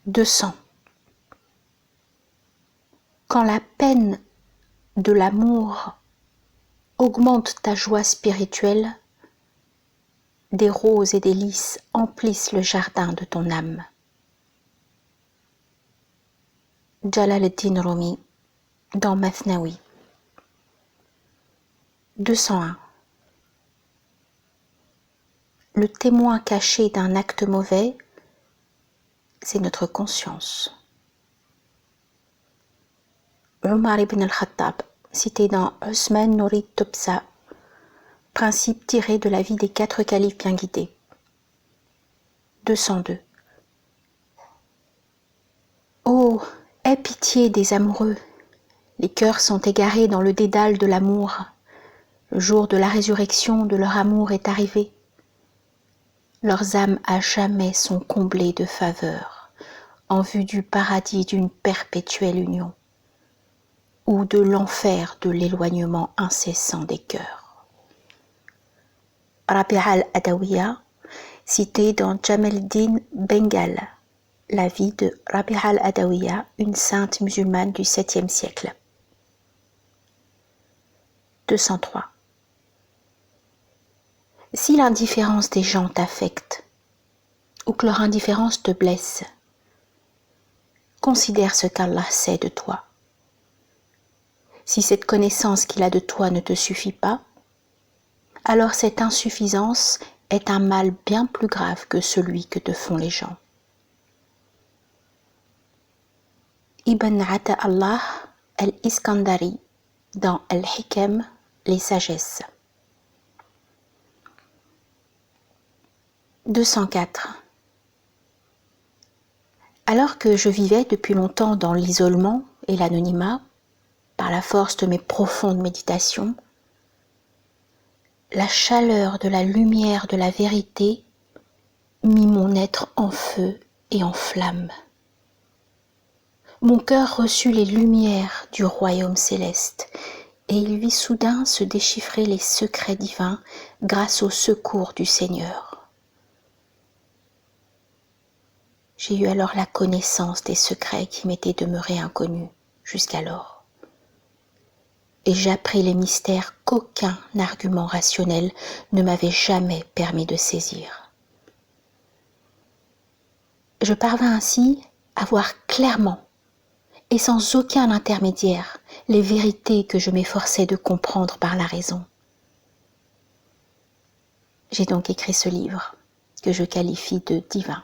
200. Quand la peine de l'amour augmente ta joie spirituelle, des roses et des lys emplissent le jardin de ton âme. Jalal ad-Din Rumi dans Mathnawi. 201. Le témoin caché d'un acte mauvais, c'est notre conscience. Omar ibn al-Khattab, cité dans Usman Nourid Tobsa, principe tiré de la vie des 4 califes bien guidés. 202. Oh, aie pitié des amoureux. Les cœurs sont égarés dans le dédale de l'amour. Le jour de la résurrection de leur amour est arrivé. Leurs âmes à jamais sont comblées de faveurs, en vue du paradis d'une perpétuelle union, ou de l'enfer de l'éloignement incessant des cœurs. Rabi'a al-Adawiya, cité dans Jamaldin Bengal, la vie de Rabi'a al-Adawiya, une sainte musulmane du 7e siècle. 203. Si l'indifférence des gens t'affecte, ou que leur indifférence te blesse, considère ce qu'Allah sait de toi. Si cette connaissance qu'il a de toi ne te suffit pas, alors cette insuffisance est un mal bien plus grave que celui que te font les gens. Ibn Ata'Allah al-Iskandari dans Al-Hikam, les sagesses. 204. Alors que je vivais depuis longtemps dans l'isolement et l'anonymat, par la force de mes profondes méditations, la chaleur de la lumière de la vérité mit mon être en feu et en flamme. Mon cœur reçut les lumières du royaume céleste, et il vit soudain se déchiffrer les secrets divins grâce au secours du Seigneur. J'ai eu alors la connaissance des secrets qui m'étaient demeurés inconnus jusqu'alors. Et j'appris les mystères qu'aucun argument rationnel ne m'avait jamais permis de saisir. Je parvins ainsi à voir clairement et sans aucun intermédiaire les vérités que je m'efforçais de comprendre par la raison. J'ai donc écrit ce livre que je qualifie de divin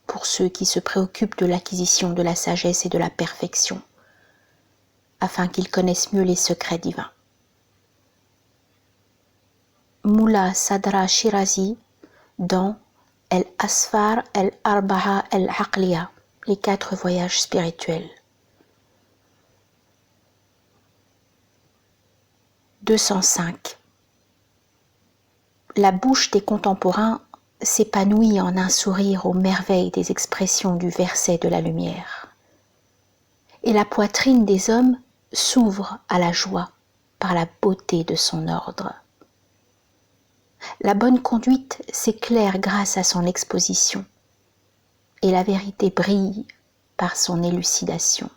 pour ceux qui se préoccupent de l'acquisition de la sagesse et de la perfection, afin qu'ils connaissent mieux les secrets divins. Moula Sadra Shirazi dans El-Asfar El-Arba'a El-Aqliya, les 4 voyages spirituels. 205. La bouche des contemporains s'épanouit en un sourire aux merveilles des expressions du verset de la lumière. Et la poitrine des hommes s'ouvre à la joie par la beauté de son ordre. La bonne conduite s'éclaire grâce à son exposition, et la vérité brille par son élucidation.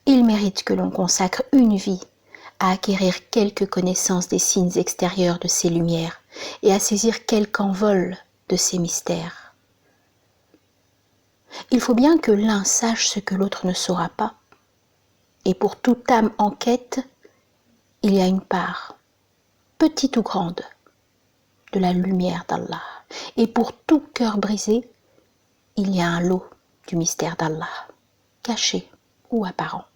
Il mérite que l'on consacre une vie à acquérir quelques connaissances des signes extérieurs de ces lumières et à saisir quelque envol de ces mystères. Il faut bien que l'un sache ce que l'autre ne saura pas, et pour toute âme en quête, il y a une part, petite ou grande, de la lumière d'Allah, et pour tout cœur brisé, il y a un lot du mystère d'Allah, caché ou apparent.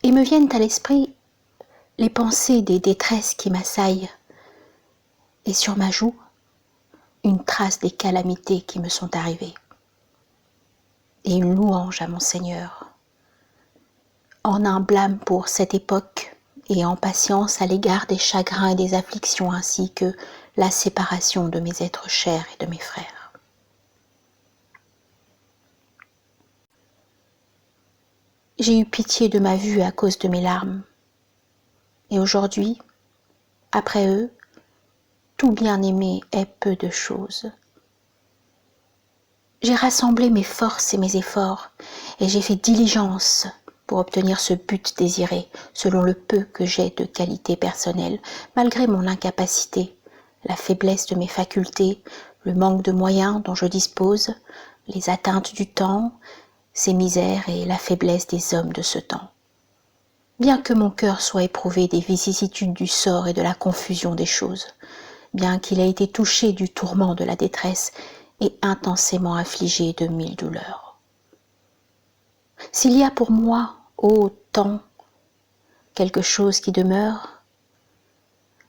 Et me viennent à l'esprit les pensées des détresses qui m'assaillent, et sur ma joue, une trace des calamités qui me sont arrivées, et une louange à mon Seigneur, en un blâme pour cette époque et en patience à l'égard des chagrins et des afflictions ainsi que la séparation de mes êtres chers et de mes frères. J'ai eu pitié de ma vue à cause de mes larmes, et aujourd'hui, après eux, tout bien-aimé est peu de choses. J'ai rassemblé mes forces et mes efforts, et j'ai fait diligence pour obtenir ce but désiré, selon le peu que j'ai de qualité personnelle, malgré mon incapacité, la faiblesse de mes facultés, le manque de moyens dont je dispose, les atteintes du temps, ses misères et la faiblesse des hommes de ce temps. Bien que mon cœur soit éprouvé des vicissitudes du sort et de la confusion des choses, bien qu'il ait été touché du tourment de la détresse et intensément affligé de 1000 douleurs. S'il y a pour moi, ô temps, quelque chose qui demeure,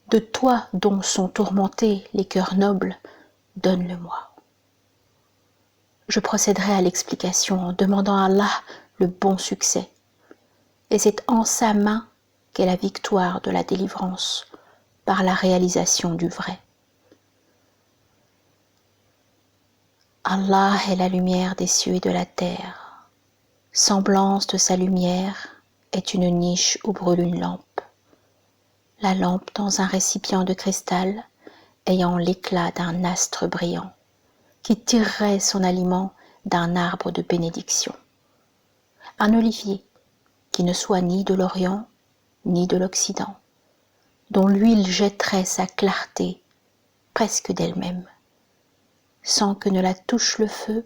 de toi dont sont tourmentés les cœurs nobles, donne-le-moi. Je procéderai à l'explication en demandant à Allah le bon succès, et c'est en sa main qu'est la victoire de la délivrance par la réalisation du vrai. Allah est la lumière des cieux et de la terre. Semblance de sa lumière est une niche où brûle une lampe. La lampe dans un récipient de cristal ayant l'éclat d'un astre brillant, qui tirerait son aliment d'un arbre de bénédiction. Un olivier qui ne soit ni de l'Orient ni de l'Occident, dont l'huile jetterait sa clarté presque d'elle-même, sans que ne la touche le feu.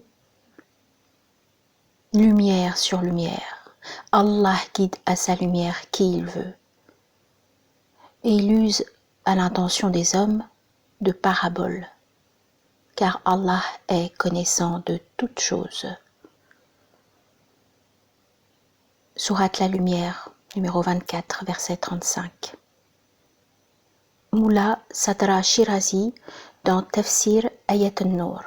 Lumière sur lumière, Allah guide à sa lumière qui il veut, et il use à l'intention des hommes de paraboles, car Allah est connaissant de toutes choses. Sourate la lumière, numéro 24, verset 35. Moula Sadra Shirazi dans Tafsir Ayat an-Nur.